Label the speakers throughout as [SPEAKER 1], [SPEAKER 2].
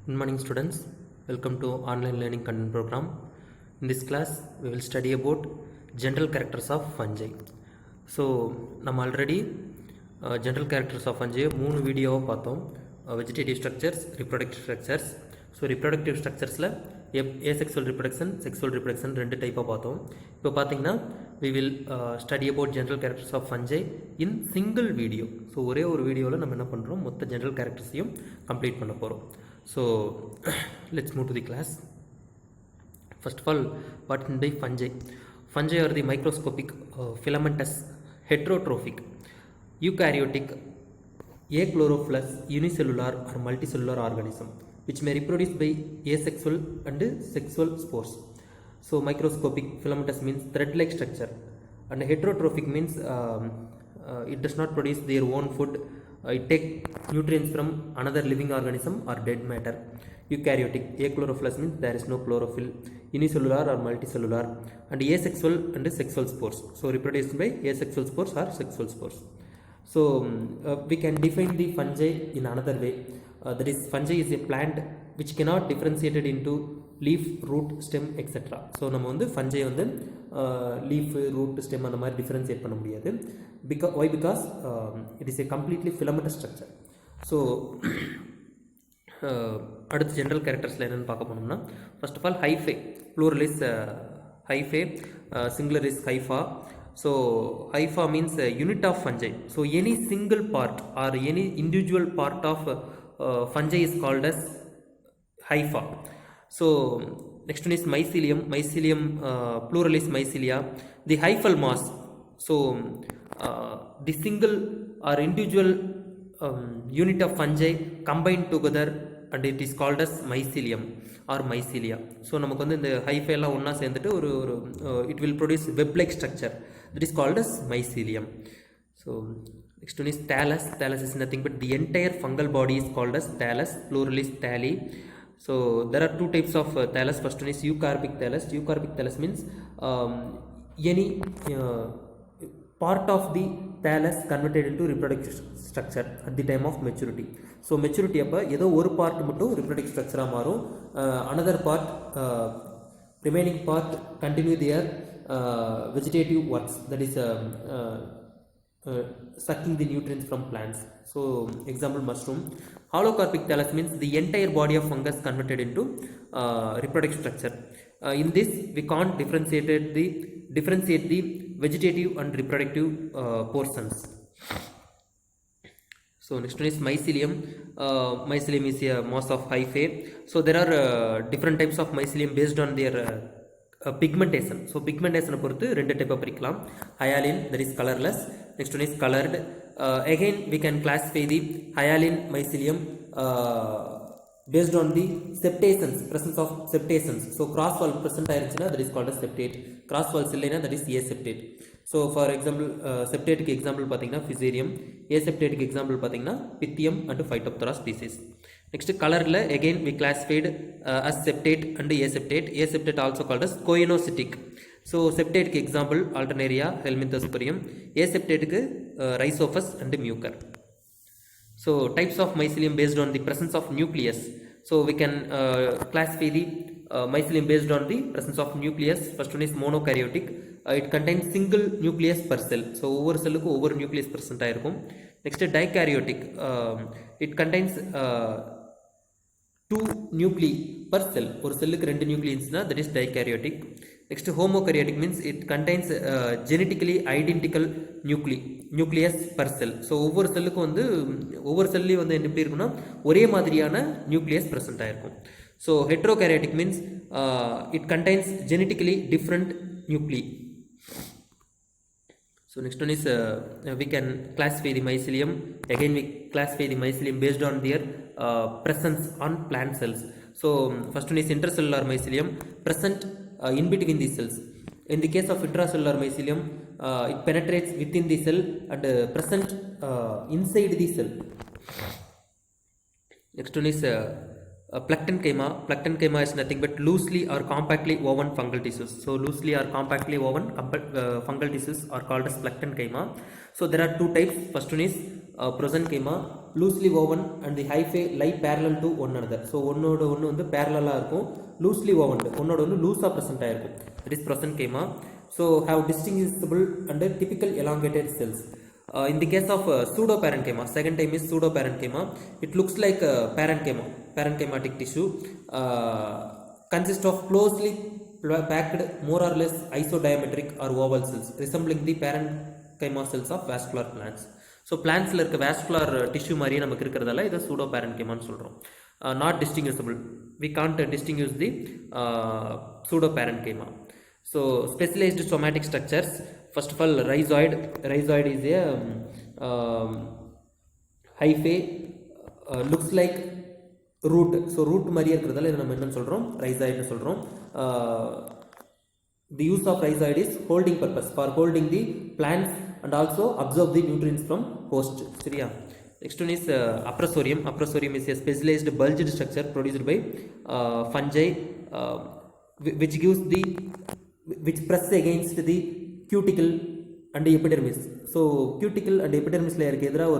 [SPEAKER 1] Good morning students, welcome to online learning content program. In this class we will study about general characters of fungi. So நம்ம already general characters of fungi 3 வீடியோவை பார்த்தோம். Vegetative structures, reproductive structures. So reproductive structuresல asexual reproduction, sexual reproduction ரெண்டு டைப்பாக பார்த்தோம். இப்போ பார்த்தீங்கன்னா we will study about general characters of fungi in single video. So ஒரே ஒரு வீடியோவில் நம்ம என்ன பண்ணுறோம், மொத்த general charactersையும் கம்ப்ளீட் பண்ண போகிறோம். So let's move to the class. First of all, what meant by fungi? Fungi are the microscopic, filamentous, heterotrophic, eukaryotic, achlorophyllous, unicellular or multicellular organism which may reproduce by asexual and sexual spores. So microscopic, filamentous means thread-like structure, and heterotrophic means it does not produce their own food. It takes nutrients from another living organism or dead matter. Eukaryotic, achlorophyllous means there is no chlorophyll. Unicellular or multicellular, and asexual and sexual spores. So reproduced by asexual spores or sexual spores. So we can define the fungi in another way. That is, fungi is a plant which cannot differentiated into leaf, root, stem, etc. So நம்ம வந்து fungi வந்து leaf, root, stem அந்த மாதிரி differentiate பண்ண முடியாது. Why? Because it is a completely filamentous structure. So அடுத்த general charactersல என்னன்னு பார்க்க போனோம்னா, first of all hyphae, plural is hyphae, singular is hypha. So hypha means unit of fungi. So any single part or any individual part of fungi is called as hypha. So next one is mycelium. Mycelium, plural is mycelia. The hyphal mass, so the single or individual unit of fungi combined together, and it is called as mycelium or mycelia. So நமக்கு வந்து இந்த hyphae எல்லாம் ஒன்றா சேர்ந்துட்டு ஒரு it will produce web like structure, that is called as mycelium. So next one is thallus. Thallus is nothing but the entire fungal body is called as thallus, plural is thalli. So there are two types of thallus. First one is eukarpic thallus. Eukarpic thallus means any part of the thallus converted into reproductive structure at the time of maturity. So maturity அப்போ ஏதோ ஒரு part மட்டும் reproductive structure மாறும், another part, remaining part continue their vegetative works, that is sucking the nutrients from plants. So example, mushroom. Holocarpic thallus means the entire body of fungus converted into reproductive structure. In this we can't differentiate the vegetative and reproductive portions. So next one is mycelium. Mycelium is a mass of hyphae. So there are different types of mycelium based on their pigmentation. So pigmentation பொறுத்து ரெண்டு டைப்பா பிரிக்கலாம். Hyaline, that is colorless. Next one is colored. Again we can classify the hyaline mycelium based on the septations, presence of septations. So cross wall present ஆயிருச்சுனா that is called as septate. Cross walls இல்லைனா that is aseptate. So for example, septate க்கு example பாத்தீங்கன்னா Fusarium, aseptate க்கு example பாத்தீங்கன்னா Pythium and Phytophthora species. Next, colorல again we classified as septate and aseptate. Aseptate also called as coenocytic. So septate க்கு example Alternaria, Helminthosporium. Aseptate க்கு Rhizopus and Mucor. So types of mycelium based on the presence of nucleus. So we can classify the mycelium based on the presence of nucleus. First one is monokaryotic. It contains single nucleus per cell. So ஒவ்வொரு செல்லுக்கு ஒவ்வொரு nucleus present ஆயிருக்கும். Next, dikaryotic. It contains two nuclei per cell. ஒரு செல்லுக்கு ரெண்டு நியூக்ளியஸ்னா that is dikaryotic. Next, homokaryotic means it contains genetically identical nucleus per cell. So ஒவ்வொரு செல்லுக்கும் வந்து ஒவ்வொரு செல்லையும் வந்து எப்படி இருக்குன்னா ஒரே மாதிரியான நியூக்ளியஸ் present ஆயிருக்கும். So heterokaryotic means it contains genetically different nuclei. So next one is we can classify the mycelium. Again we classify the mycelium based on their presence on plant cells. So first one is intracellular mycelium, present in between the cells. In the case of intracellular mycelium, it penetrates within the cell and present inside the cell. Next one is Plectenchyma. Plectenchyma is nothing but loosely or compactly woven fungal tissues. So loosely or compactly woven fungal tissues are called as Plectenchyma. So there are two types. First one is prosenchyma, loosely woven and the hyphae lie parallel to one another. So ஒன்னோட ஒன்று வந்து parallel இருக்கும், loosely woven ஒன்னோட ஒன்று லூஸாக present ஆகிருக்கும். That is prosenchyma. So have distinguishable and typical elongated cells. In the case of pseudoparenchyma, second time is pseudoparenchyma. It looks like parenchyma, parenchymatic tissue, consists of closely packed, more or less isodiametric or oval cells resembling the parenchyma cells of vascular plants. So plants இருக்க vascular tissue மாதிரியே நமக்கு இருக்கிறதால இதை pseudoparenchymaன்னு சொல்கிறோம். Not distinguishable, we can't distinguish the pseudoparenchyma. So specialized somatic structures, first of all rhizoid. Rhizoid is a hyphae, looks like root. So root மாதிரியே இருக்கிறதால இதை நம்ம என்னன்னு சொல்கிறோம், rhizoidனு சொல்கிறோம். The use of rhizoid is holding purpose, for holding the plants and also absorb the nutrients from host. சரியா? Next one is aprosorium. Aprosorium is a specialized bulged structure produced by fungi, which press against the cuticle and epidermis. So cuticle and epidermis layer க்கு எதிராக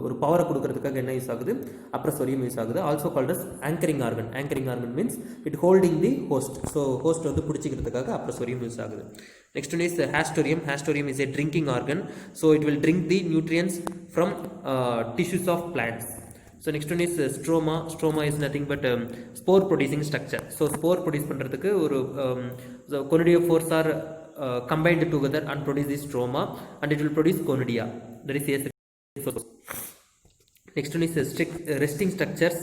[SPEAKER 1] ஒரு பவரை கொடுக்கிறதுக்காக என்ன use ஆகுது, appressorium use ஆகுது. Also called as anchoring organ. Anchoring organ means it holding the host. So host வந்து பிடிச்சிக்கிறதுக்காக appressorium use ஆகுது. Next one is haustorium. Haustorium is a drinking organ. So it will drink the nutrients from tissues of plants. So next one is stroma. Stroma is nothing but spore producing structure. So spore produce பண்றதுக்கு ஒரு conidiophores are combined together and produce the stroma, and it will produce conidia. That is asexual. Next one is resting structures.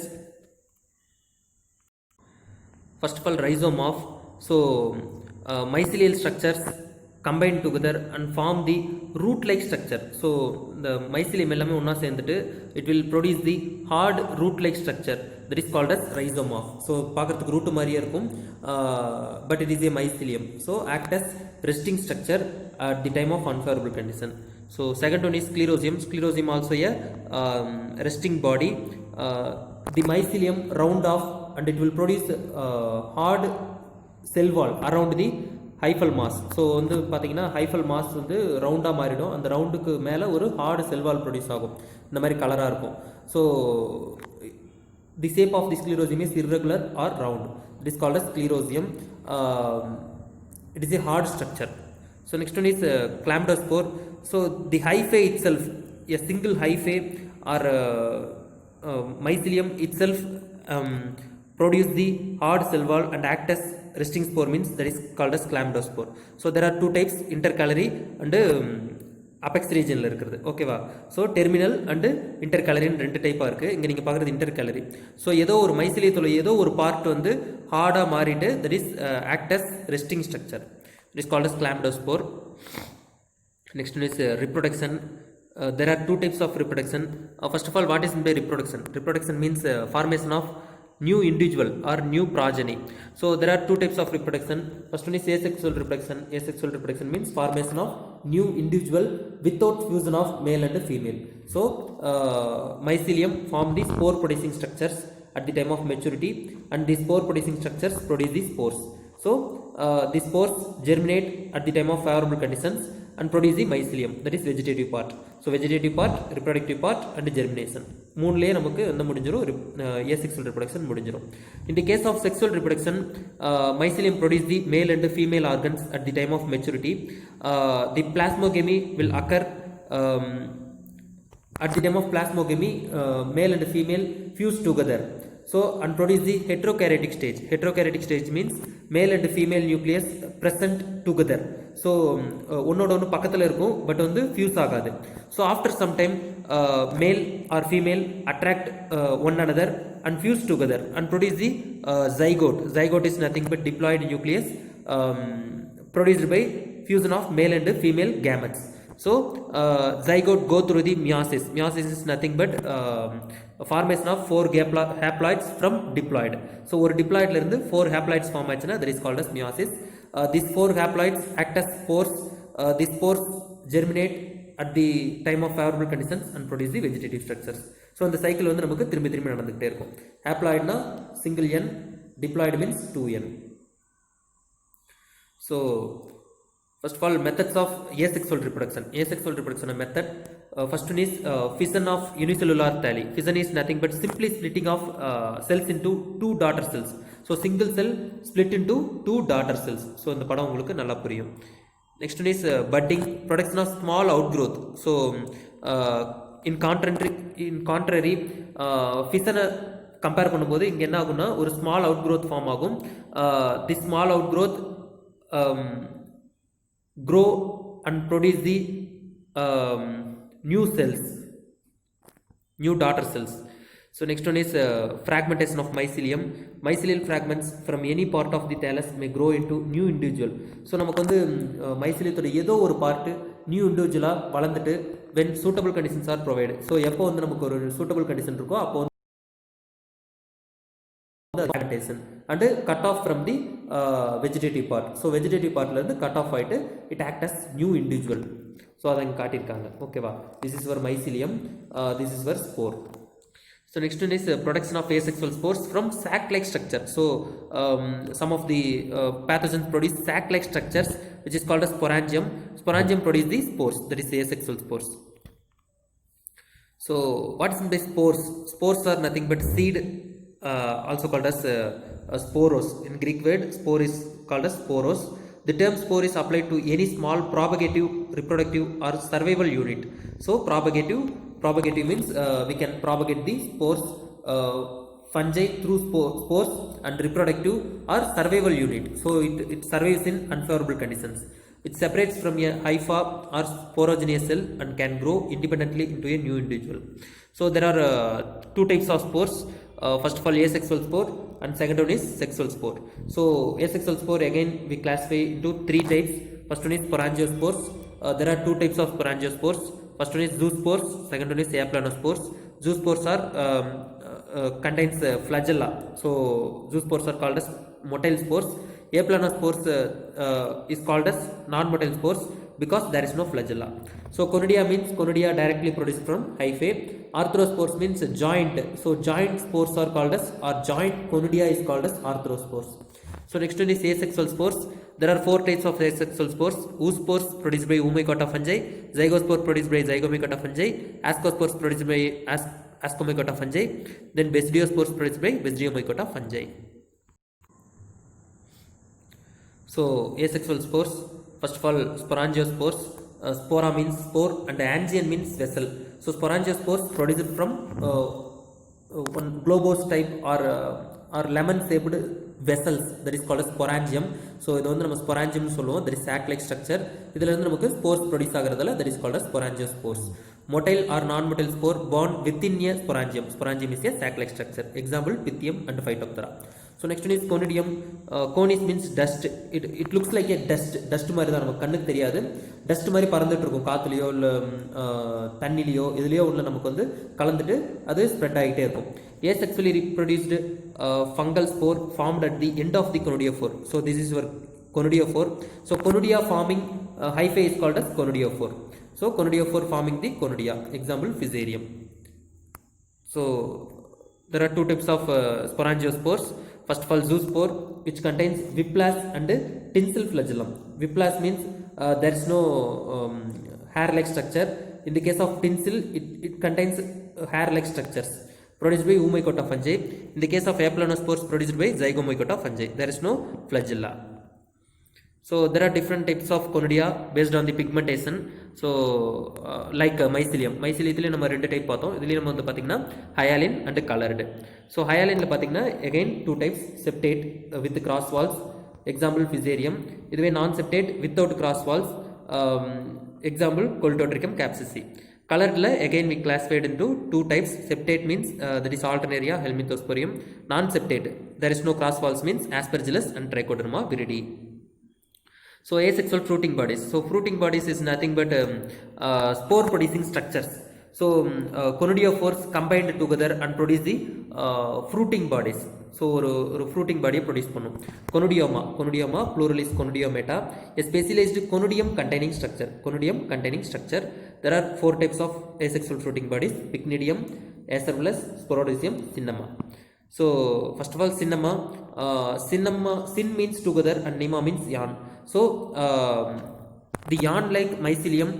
[SPEAKER 1] First of all rhizomorph. So mycelial structures combine together and form the root like structure. So the mycelium எல்லாமே ஒண்ணா சேர்ந்துட்டு it will produce the hard root like structure, that is called as rhizomorph. So பார்க்கிறதுக்கு root மாதிரியே இருக்கும், but it is a mycelium. So act as resting structure at the time of unfavorable condition. So second one is sclerosium. Sclerosium also a resting body. The mycelium round off and it will produce hard cell wall around the hyphal mass. So வந்து பார்த்தீங்கன்னா hyphal mass வந்து ரவுண்டாக மாறிடும், அந்த ரவுண்டுக்கு மேலே ஒரு hard cell wall produce ஆகும், இந்த மாதிரி கலராக இருக்கும். So the shape of the sclerotium is irregular or round. It is called as sclerotium. It is a hard structure. So next one is chlamydospore. So the hyphae itself, a single hyphae or mycelium itself produce the hard cell wall and act as resting spore, means that is called as chlamydospore. So there are two types, intercalary and apex region இருக்கிறது. ஓகேவா? So terminal and இன்டர்கலரின்னு ரெண்டு டைப்பாக இருக்குது. இங்கே நீங்கள் பார்க்குறது இன்டர்கலரி. So ஏதோ ஒரு மைசிலியத்தில் ஏதோ ஒரு பார்ட் வந்து ஹார்டாக மாறிட்டு that is act as resting structure. It is called as chlamydospore. Next one is reproduction. There are two types of reproduction. First of all, what is meant by reproduction? Reproduction means formation of new individual or new progeny. So there are two types of reproduction. First one is asexual reproduction. Asexual reproduction means formation of new individual without fusion of male and female. So mycelium form the spore producing structures at the time of maturity, and the spore producing structures produce the spores. So the spores germinate at the time of favorable conditions and produce the mycelium, that is vegetative part. So vegetative part, reproductive part and germination, மூணுலயே நமக்கு என்ன முடிஞ்சிரும், asexual reproduction முடிஞ்சிரும். In the case of sexual reproduction, mycelium produce the male and female organs at the time of maturity. The plasmogamy will occur at the time of plasmogamy, male and female fuse together. So and produce the heterokaryotic stage. Heterokaryotic stage means male and female nucleus present together. So ஒன்னோட ஒன்று பக்கத்தில் இருக்கும், but வந்து fuse ஆகாது. So after some time male or female attract one another and fuse together and produce the zygote. Zygote is nothing but diploid nucleus produced by fusion of male and female gametes. So zygote go through the meiosis. Meiosis is nothing but formation of 4 haploids from diploid. So ஒரு diploid ல இருந்து 4 haploids form ஆச்சுன்னா that is called as meiosis. These 4 haploids act as spores. These spores germinate at the time of favorable conditions and produce the vegetative structures. So இந்த cycle வந்து நமக்கு திரும்பி திரும்பி நடந்துகிட்டே இருக்கும். ஹேப்ளாய்ட்னா single n, diploid means 2n. So first of all, methods of asexual reproduction. Asexual reproduction method, first one is fission of unicellular thalli. Fission is nothing but simply splitting of cells into two daughter cells. So single cell split into two daughter cells. So இந்த படம் உங்களுக்கு நல்லா புரியும். Next one is budding, production of small outgrowth. So in contrary fission compare பண்ணும்போது இங்கே என்ன ஆகும்னா ஒரு ஸ்மால் அவுட் க்ரோத் ஃபார்ம் ஆகும். The small out growth grow and produce the new cells, new daughter cells. So next one is fragmentation of mycelium. Mycelial fragments from any part of the thallus may grow into new individual. So நமக்கு வந்து மைசிலியத்தோட ஏதோ ஒரு part new இண்டிவிஜுவலாக வளர்ந்துட்டு when suitable conditions are provided. So எப்போ வந்து நமக்கு ஒரு சூட்டபிள் கண்டிஷன் இருக்கோ அப்போ fragmentation and cut off from the vegetative part. So vegetative partல இருந்து cut off ஆயிட்டு it act as new individual. So அதை இங்கே காட்டியிருக்காங்க. ஓகேவா? This is for mycelium, this is for spore. So next one is production of asexual spores from sac-like structure. So some of the pathogens produce sac-like structures which is called as sporangium. Sporangium produce the spores, that is the asexual spores. So what is the spores? Spores are nothing but seed, also called as sporos. In Greek word spore is called as sporos. The term spore is applied to any small propagative, reproductive or survival unit. So propagative means we can propagate the spores, fungi through spores, and reproductive or survival unit. So it survives in unfavorable conditions. It separates from a hypha or sporogenous cell and can grow independently into a new individual. So there are two types of spores. First of all, asexual spore, and second one is sexual spore. So asexual spore again we classify into three types. First one is sporangiospores. There are two types of sporangiospores. First one is zoospores, second one is aplanospores. Zoospores are contains flagella. So zoospores are called as motile spores. Aplanospores is called as non-motile spores because there is no flagella. So conidia means conidia directly produced from hyphae. Arthrospores means joint. So joint spores are called as, or joint conidia is called as arthrospores. So next one is asexual spores. There are four types of asexual spores. Oospores produced by Oomycota fungi, zygospore produced by Zygomycota fungi, ascospores produced by Ascomycota fungi, then basidiospores produced by Basidiomycota fungi. So asexual spores, first of all sporangiospores. Spora means spore and angion means vessel. So sporangiospores produced from one globose type or lemon shaped vessels, that is called as sporangium. So இது வந்து நம்ம sporangium சொல்லுவோம், that is sac like structure. இதில இருந்து நமக்கு spores produce ஆகிறதால that is called as sporangiospores. Motile or non-motile spore born within a sporangium. Sporangium is a sac like structure. Example Pythium and Phytophthora. So next one is conidium. Conis means dust. It looks like a dust மாதிரி தான் நமக்கு கண்ணுக்கு தெரியாது. Dust மாதிரி பறந்துட்டு இருக்கும், காத்துலையோ இல்லை தண்ணிலையோ இதுலையோ உள்ள நமக்கு வந்து கலந்துட்டு அது ஸ்ப்ரெட் ஆகிட்டே இருக்கும். Asexually reproduced fungal spore formed at the end of the conidiophore. So this is your conidiophore. So conidia forming hyphae is called as conidiophore. So conidiophore forming the conidia. Example Fusarium. So there are two types of sporangiospores. First of all, zoospore, which contains whiplash and tinsel flagellum. Whiplash means there is no hair-like structure. In the case of tinsel, it contains hair-like structures produced by Oomycota fungi. In the case of aplanospores produced by Zygomycota fungi, there is no flagella. So there are different types of conidia based on the pigmentation. So like mycelium. Mycelium நம்ம ரெண்டு type பார்த்தோம். இதுலயே நம்ம வந்து பாத்தீங்கன்னா hyaline and colored. So hyaline ல பாத்தீங்கன்னா again two types, septate with cross walls. Example Fusarium. இதுவே non septate without cross walls. Example Coltodricum capsicum. Colored la again we classified into two types. Septate means that is Alternaria helminthosporium. Non septate, there is no cross walls, means Aspergillus and Trichoderma viridi. So asexual fruiting bodies. So fruiting bodies is nothing but spore producing structures. So conidiophores combined together and produce the fruiting bodies. So ஒரு fruiting body produce பண்ணும். Conidioma plural is conidiomata, a specialized conidium containing structure. Conidium containing structure. There are four types of asexual fruiting bodies: pycnidium, acerulus, sporodicium, cinnama. So first of all, cinnama. Cin means together and nema means yarn. So the yarn like mycelium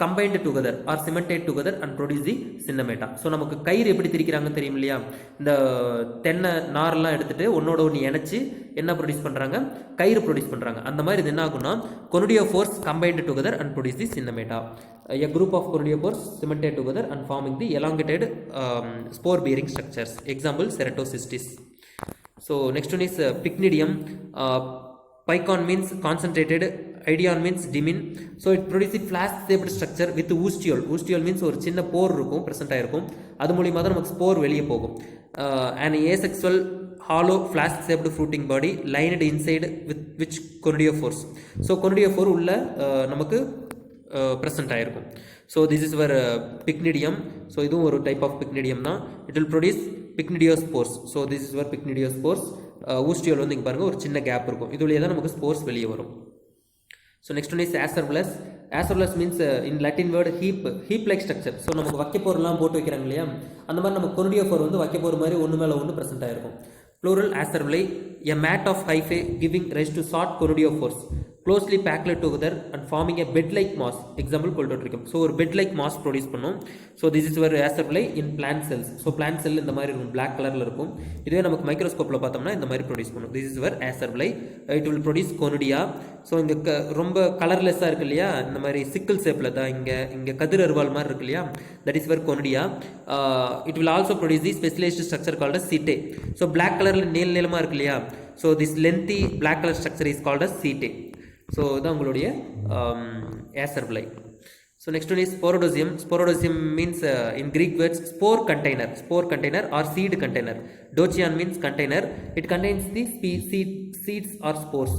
[SPEAKER 1] combined together or cemented together and produce the cinnamata. So நமக்கு கயிறு எப்படி திரிக்கிறாங்க தெரியும் இல்லையா? இந்த தென்னை நாரெல்லாம் எடுத்துட்டு ஒன்னோட ஒன்று இணைச்சு என்ன ப்ரொடியூஸ் பண்ணுறாங்க? கயிறு ப்ரொடியூஸ் பண்ணுறாங்க. அந்த மாதிரி இது என்ன ஆகும்னா conidiophores combined together and produce the cinnamata. A group of conidiophores cemented together and forming the elongated spore bearing structures. Example ceratocystis. So next one is pycnidium. Picon means concentrated, idion means dimin. So it produces flask shaped structure with oostiole. Oostiole means ஒரு சின்ன போர் இருக்கும், present ஆயிருக்கும். அது மூலமா தான் நமக்கு spore வெளியே போகும். An asexual hollow flask shaped fruiting body lined inside with which conidiophores. So conidiophore உள்ள நமக்கு present ஆயிருக்கும். So this is where pycnidium. So இதுவும் ஒரு type of pycnidium தான். It will produce pycnidiospores. So this is where pycnidiospores. ஊஸ்டியோல் வந்து இங்கே பாருங்கள் ஒரு சின்ன கேப் இருக்கும், இதுலேயே தான் நமக்கு ஸ்போர்ஸ் வெளியே வரும். So next one is acervulus. Acervulus means in லட்டின் word heap like structure. So நமக்கு வைக்கப்போர்லாம் போட்டு வைக்கிறாங்க இல்லையா, அந்த மாதிரி நம்ம conidiophore வந்து வைக்கப்போர் மாதிரி ஒன்று மேலே ஒன்று ப்ரெசென்ட் ஆகிருக்கும். Plural acervuli, a mat of hyphae giving rise to short conidiophores closely packed together and forming a bed-like mass. Example Coltotrichum. So ஒரு bed-like mass produce பண்ணும். So this is where acervuli in plant cells. So plant cell இந்த மாதிரி இருக்கும், black கலரில் இருக்கும். இதுவே நமக்கு மைக்ரோஸ்கோப்பில் பார்த்தோம்னா இந்த மாதிரி ப்ரொடியூஸ் பண்ணும். This is where acervuli. It will produce conidia. So இங்கே ரொம்ப கலர்லெஸ்ஸாக இருக்கு இல்லையா, இந்த மாதிரி சிக்கிள் ஷேப்பில் தான் இங்கே கதிர் அருவாள் மாதிரி இருக்கு இல்லையா, that is where conidia. It will also produce the specialized structure called as setae. So black கலரில் நீளமாக இருக்கு இல்லையா, so this lengthy black colour structure is called as setae. So இதுதான் உங்களுடைய acervuli. So next one is sporodosium. Sporodosium means in Greek words spore container or seed container. Dochion means container. It contains the seeds or spores.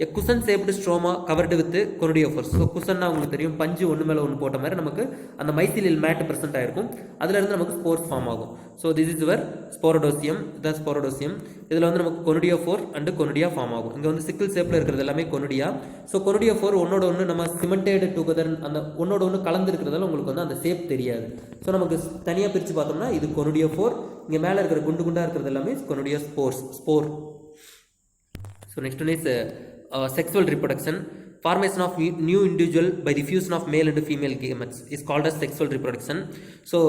[SPEAKER 1] A cushion shaped stroma covered with conidiophores. So cushion na உங்களுக்கு தெரியும், பஞ்சு ஒன்று மேலே ஒன்று போட்ட மாதிரி நமக்கு அந்த மைசிலியல் மேட் ப்ரெசென்ட் ஆயிருக்கும், அதுல இருந்து நமக்கு ஸ்போர்ஸ் ஃபார்ம் ஆகும். ஸோ திஸ் இஸ் வர் ஸ்போரோடோசியம். இதான் ஸ்போரோடோசியம். இதில் வந்து நமக்கு கொனிடியோஃபோர் அண்டு கொனிடியா ஃபார்ம் ஆகும். இங்கே வந்து சிக்கிள் ஷேப்பில் இருக்கிறது எல்லாமே கொனிடியா. ஸோ கொனிடியோஃபோர் ஒன்னோட ஒன்று நம்ம சிமெண்டேடு டுகெதர் அந்த ஒன்னோட ஒன்று கலந்து இருக்கிறதால உங்களுக்கு வந்து அந்த ஷேப் தெரியாது. ஸோ நமக்கு தனியாக பிரித்து பார்த்தோம்னா இது கொனிடியோஃபோர், இங்கே மேலே இருக்கிற குண்டு குண்டாக இருக்கிறது எல்லாமே spore. So next one is sexual reproduction. Formation of new individual by the fusion of male and female gametes is called as sexual reproduction. So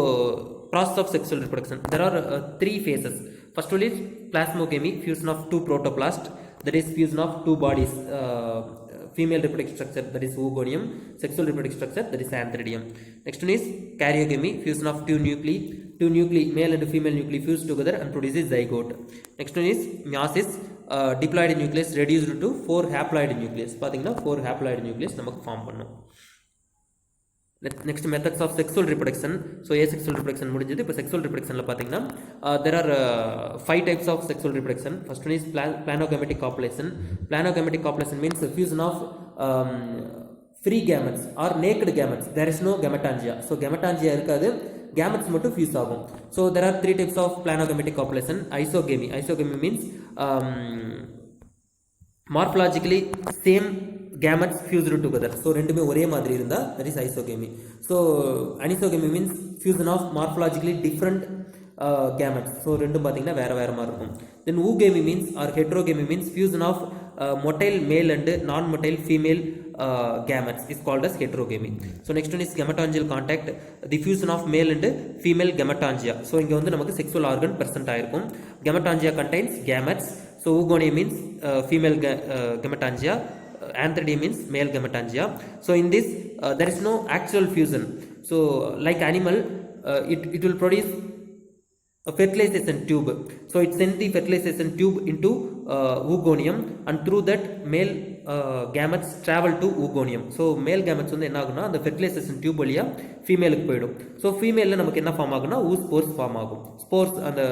[SPEAKER 1] process of sexual reproduction, there are three phases. First one is plasmogamy, fusion of two protoplasts, that is fusion of two bodies, female reproductive structure, that is oogonium, sexual reproductive structure, that is antheridium. Next one is karyogamy, fusion of two nuclei, male and female nuclei fuse together and produces zygote. Next one is meiosis, diploid nucleus reduced to 4 haploid nucleus. பார்த்தீங்கன்னா 4 haploid nucleus நமக்கு form பண்ணும். Next methods of sexual reproduction. So sexual reproduction முடிஞ்சது. இப்போ sexual ரிப்ரொடக்ஷனில் பார்த்தீங்கன்னா there are 5 types of sexual reproduction. First one is planogametic copulation. Planogametic copulation means fusion of free gametes or naked gametes. There is no gametangia. So gametangia இருக்காது, gametes மட்டும் fuse ஆகும். So there are 3 types of planogametic copulation. Isogamy means morphologically same gametes fused together. So ரெண்டுமே ஒரே மாதிரி இருந்தா that is isogamy. So anisogamy means fusion of morphologically different gametes. So ரெண்டும் பார்த்தீங்கன்னா வேற மாதிரி இருக்கும். Then oogamy means or heterogamy means fusion of motile male and non-motile female gametes is called as heterogamy. So next one is gametangial contact, the fusion of male and female gametangia. So இங்க வந்து நமக்கு sexual organ present ஆயிருக்கும். Gametangia contains gametes. So oogonia means female gametangia, antheridium means male gametangia. So in this there is no actual fusion. So like animal it will produce a fertilization tube. So it sends the fertilization tube into oogonium and through that male gametes travel to oogonium. So male gametes வந்து என்ன ஆகும்னா அந்த fertilization tube வழியா ஃபீமேலுக்கு போயிடும். So ஃபீமேலில் நமக்கு என்ன form ஆகும்னா spores form ஆகும், ஸ்போர்ஸ் அந்த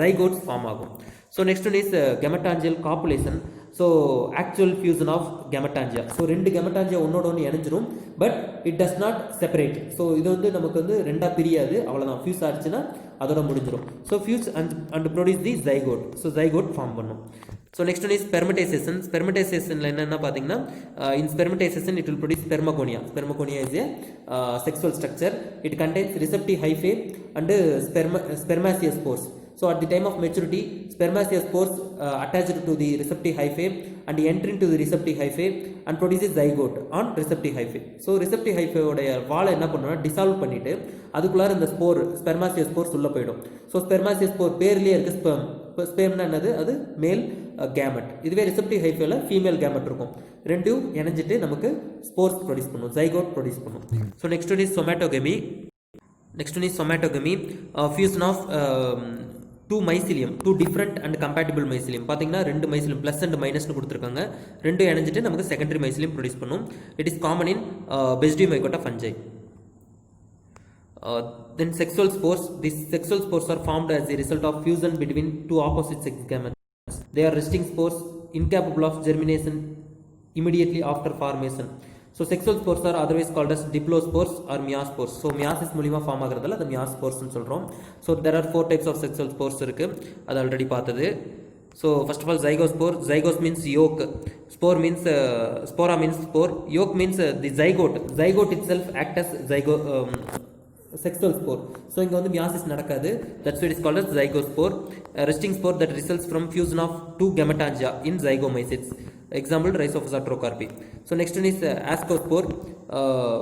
[SPEAKER 1] ஜைகோட்ஸ் ஃபார்ம் ஆகும். So next one is gametangial copulation. So actual fusion of gametangia. So 2 gametangia ஒன்னோட ஒன்று இணைஞ்சிரும், but it does not separate. So இது வந்து நமக்கு வந்து ரெண்டாக பிரியாது, அவ்வளோதான். ஃபியூஸ் ஆச்சுன்னா அதோட முடிஞ்சிடும். So fuse and produce the zygote. So zygote form பண்ணும். So next one is spermatization. ஸ்பெர்மடைசேஷனில் என்னென்ன பார்த்தீங்கன்னா in spermatization it will produce spermagonia. Spermagonia is a sexual structure. It contains receptive hyphae and spermatious spores. So at the time of maturity, spermatospores attached to the receptive hyphae and enter into the receptive hyphae and produces zygote on receptive hyphae. So receptive hyphae உடைய வாலை என்ன பண்ணுன்னா dissolve பண்ணிட்டு அதுக்குள்ளார இந்த spore ஸ்பெர்மாசியோஸ்போர்ஸ் உள்ள போயிடும். So ஸ்பெர்மாசியோஸ்போர் பேர்லேயே இருக்குது ஸ்பெர்ம். இப்போ ஸ்பெர்ம்னா என்னது, அது மேல் கேமெட். இதுவே ரிசெப்டிவ் ஹைஃபேல ஃபீமேல் கேமெட் இருக்கும். ரெண்டும் இணைஞ்சிட்டு நமக்கு ஸ்போர்ஸ் ப்ரொடியூஸ் பண்ணும், ஜைகோட் ப்ரொடியூஸ் பண்ணும். So next one is somatogamy. Fusion of two mycelium, two different and compatible mycelium. பார்த்தீங்கன்னா ரெண்டு மைசிலியம் ப்ளஸ் அண்ட் மைனஸ்னு கொடுத்துருக்காங்க. ரெண்டும் இணைஞ்சிட்டு நமக்கு செகண்டரி மைசிலியம் ப்ரொடியூஸ் பண்ணும். It is common in basidiomycota fungi. Then sexual spores. These sexual spores are formed as a result of fusion between two opposite sex gametes. They are resting spores incapable of germination immediately after formation. So sexual spores are otherwise called as diplospores or meiospores. So meiosis மூலமா form ஆகிறதால அது meiospores னு சொல்றோம். So there are 4 types of sexual spores இருக்கு. அது already பார்த்தது. So first of all, zygospore. Zygos means yolk. Spore means spora means spore. Yolk means the zygote. Zygote itself acts as sexual spore. So இங்க வந்து meiosis நடக்காது. That's why it is called as zygospore. Resting spore that results from fusion of two gametangia in zygomycetes. Example, Rhizophysa trocarpi. So next one is ascospore.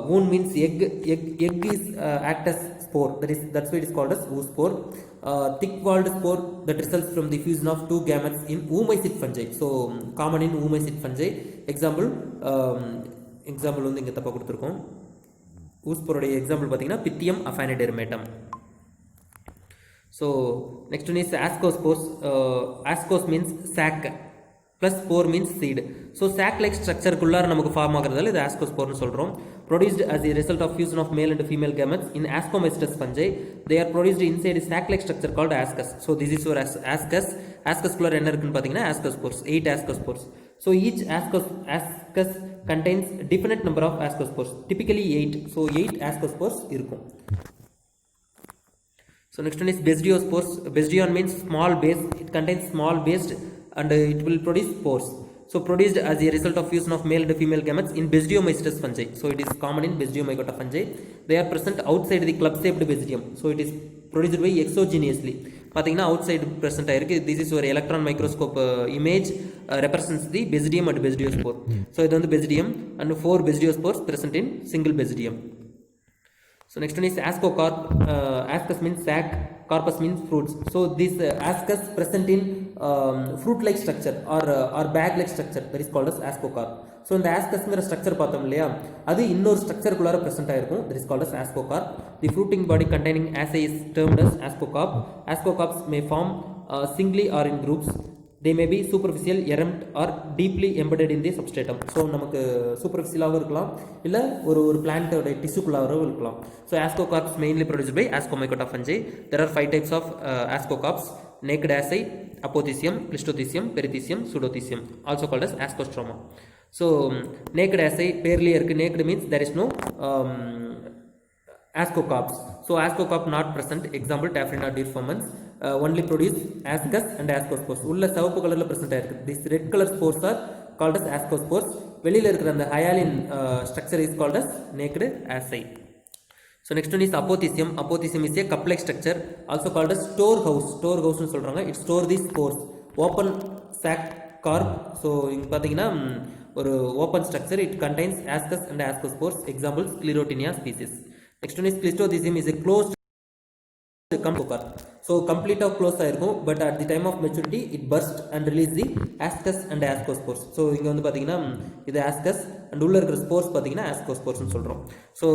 [SPEAKER 1] Wound means egg. Egg is act as spore. That's why it is called as oospore. Thick-walled spore that results from the fusion of two gametes in oomycete fungi. So common in oomycete fungi. Example வந்து இங்க தப்பா கொடுத்திருக்கோம். ஊஸ்போருடைய example பார்த்தீங்கன்னா pythium aphanidermatum. So next one is ascospores. Ascos means sac plus spore means seed. So sac like ஸ்ட்ரக்சருக்குள்ளார நமக்கு form ஆகிறதால இது ஆஸ்கோஸ்போர்னு சொல்கிறோம். Produced as a result of fusion of male and female gametes in ascomycetes fungi. They are produced inside a sac like structure called ascus. So this is your ascus. Ascusக்குள்ளார என்ன இருக்குன்னு பார்த்தீங்கன்னா ascospores, 8 ascospores. So each ascus contains definite number of ascospores, typically 8. So 8 ascospores இருக்கும். So next one is basidiospores. Basidion means small base. It contains small base and it will produce spores. So produced as a result of fusion of male and female gametes in basidiomycetes fungi. So it is common in basidiomycota fungi. They are present outside the club shaped basidium. So it is produced by exogenously. பார்த்தீங்கன்னா outside present ஆயிருக்கு. This is ஒரு electron microscope image represents the basidium and basidiospore. So இது வந்து basidium and 4 basidiospores present in single basidium. So next one is ascocarp. Ascus means sac, corpus means fruits. So this ascus present in fruit-like structure or bag-like structure, that is called as ascocarp. So இந்த ஆஸ்கஸ்ங்கிற structure பார்த்தோம் இல்லையா, அது இன்னொரு ஸ்ட்ரக்சருக்குள்ளார present ஆயிருக்கும். that is called as ascocarp. The fruiting body containing assay is termed as ascocarp. Ascocarps may form singly or in groups. They may be superficial, erect or deeply embedded in the substratum. So நமக்கு சூப்பர்ஃபிஷியலாகவும் இருக்கலாம், இல்லை ஒரு பிளான்ட்டோட டிஷ்யூக்குள்ளாகவும் இருக்கலாம். So ascocarps mainly produced by ascomycota fungi. There are 5 types of ascocarps: naked assay, apothecium, clistothecium, perithecium, pseudothecium, also called as ascostroma. So naked assay பேர்லேயே இருக்கு. naked means there is no ascocarps. So ascocarp not present. Example, Taphina deformans. Only produce ascus and ascospores. உள்ள சிவப்பு கலர்ல present ஆயிருக்கு. These red color spores are called as ascospores. வெளியில இருக்கிற அந்த hyaline structure is called as naked assay. So next one is apothecium. Apothecium is a cup-like structure, also called as storehouse. Storehouse னு சொல்றாங்க. It store these spores. Open sac carp. So இங்க பாத்தீங்கன்னா ஒரு open structure. It contains ascus and ascospores. Examples, Sclerotinia species. Next one is clistothecium is a closed compocarp. So complete of close ஆயிருக்கும், but at the time of maturity it burst and release the ascus and ascospores. So இங்க வந்து பாத்தீங்கன்னா இது ascus and உள்ள இருக்கிற spores பாத்தீங்கன்னா ascospores னு சொல்றோம். So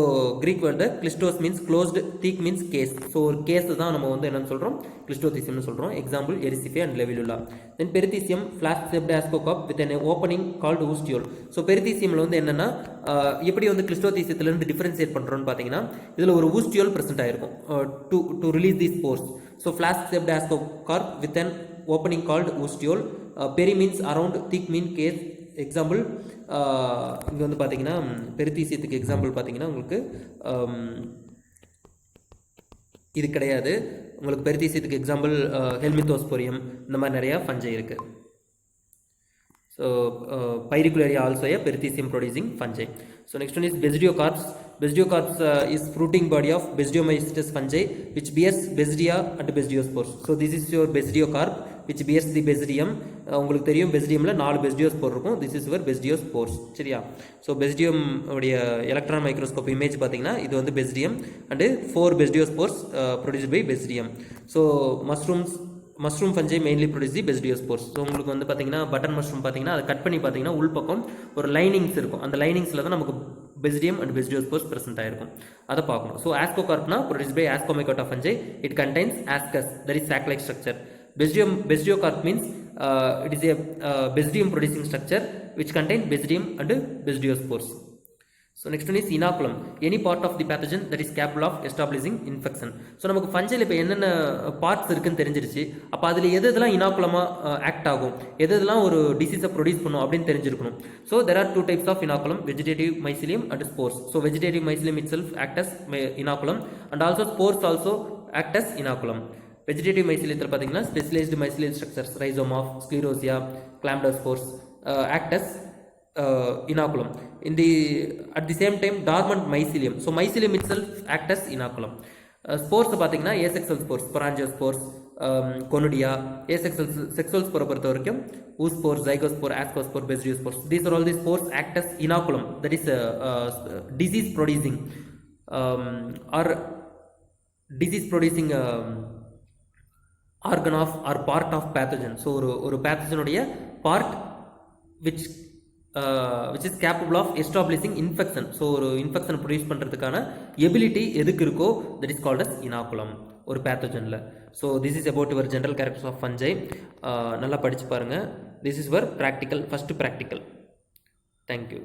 [SPEAKER 1] Greek word clistos means closed, thick means case. So ஒரு case தான் நம்ம வந்து என்னன்னு சொல்றோம், clistothecium னு சொல்றோம். Example, Erysipeae and Libellula. Then perithecium, flask shaped ascocarp with an opening called ostiole. So peritheciumல வந்து என்னன்னா எப்படி வந்து clistotheciumல இருந்து டிஃபரன்ஷியேட் பண்றோம்னு பாத்தீங்கன்னா இதுல ஒரு ostiole present ஆயிருக்கும் to release these spores. So flask shaped ascocarp with an opening called ostiole. Peri means around, thick means case. Example, இங்க வந்து பாத்தீங்கன்னா பெரித்தீசியத்துக்கு எக்ஸாம்பிள் பாத்தீங்கன்னா உங்களுக்கு இது கிடையாது. உங்களுக்கு பெரித்தீசியத்துக்கு எக்ஸாம்பிள் ஹெல்மித்தோஸ்போரியம், இந்த மாதிரி நிறைய ஃபஞ்சை இருக்கு. So Pyricularia also a perithecium producing fungi. So next one is Basidiocarps. Basidiocarps is fruiting body of Basidiomycetes fungi which bears Basidia and Basidiospores. So this is your Basidiocarp which bears the Basidium. உங்களுக்கு தெரியும் பெசிடியமில் 4 basidiospore இருக்கும். This is your basidiospores. சரியா? So basidium உடைய electron microscope image பார்த்தீங்கன்னா இது வந்து basidium and 4 basidiospores produced by basidium. So mushroom fungi mainly produce the basidiospores. So உங்களுக்கு வந்து பார்த்தீங்கன்னா பட்டன் மஷ்ரூம் பார்த்தீங்கன்னா அதை கட் பண்ணி பார்த்தீங்கன்னா உள்பக்கம் ஒரு லைனிங்ஸ் இருக்கும். அந்த லைனிங்ஸில் தான் நமக்கு பெசிடியம் அண்ட் பெசிடியோஸ்போர்ஸ் ப்ரெசென்ட் ஆயிருக்கும். அதை பார்க்கணும். ஸோ ஆஸ்கோகார்ப்னா produce by ascomycota fungi. It contains ascus, that is sac-like structure. Basidiocarp means it is a basidium producing structure which contains basidium and basidiospores. So next one is inoculum. Any part of the pathogen that is capable of establishing infection. So நமக்கு ஃபஞ்சைல இப்போ என்னென்ன parts இருக்குன்னு தெரிஞ்சிருச்சு. அப்போ அதில் எதெல்லாம் இனாக்குலமாக act ஆகும், எதெல்லாம் ஒரு டிசீஸை ப்ரொடியூஸ் பண்ணும் அப்படின்னு தெரிஞ்சிருக்கணும். So there are 2 types of inoculum, vegetative mycelium and spores. So vegetative mycelium itself act as inoculum and also spores also act as inoculum. Vegetative மைசிலியத்தில் பார்த்தீங்கன்னா specialized mycelial structures rhizome of sclerotia chlamydospores acts inoculum. At the same time dormant mycelium, so mycelium itself act as inoculum. Spores பார்த்தீங்கன்னா asexual spores, sporangiospores, conidia. Asexual sexual ஸ்போரை பொறுத்த வரைக்கும் oospore, zygospore, ascospore, basidiospores. These are all the spores act as inoculum, that is disease producing or disease producing organ of or part of pathogen. So ஒரு pathogen part which is capable of establishing infection. So ஒரு infection produce பண்றதுக்கான ability எதுக்கு இருக்கோ that is called as inoculum ஒரு pathogenல. So this is about your general characters of fungi. நல்லா படிச்சு பாருங்க. This is your practical, first practical. Thank you.